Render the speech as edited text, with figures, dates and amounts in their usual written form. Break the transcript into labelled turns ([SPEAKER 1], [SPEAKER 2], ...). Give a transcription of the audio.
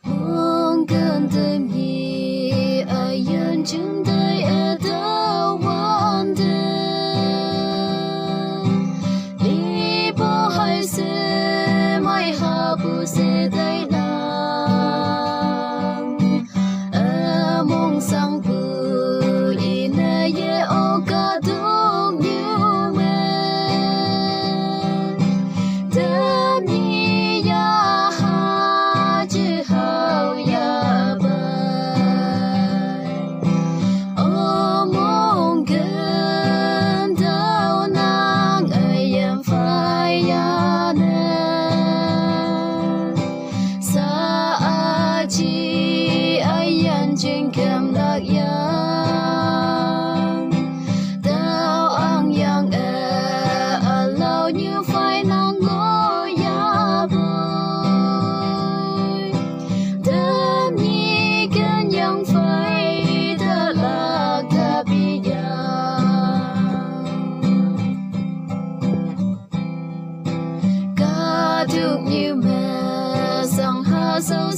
[SPEAKER 1] Mong cần tìm hi ai yên chúng tay ở đâu quan đi bỏ hai xe mai hạ bu xe tay nàng ở mong sang bu ina ye o cả đông như mẹ đêm ni ya ha chữ hao ya bay o mong gần đau nàng ai em phải ya nè sa chi ai yan trên kem lạc yang đau ang yang ở lâu như phải nàng ngồi ya bơi đêm ni cần yang phải đã lạc đã bị cả được như mẹ sang hạ sâu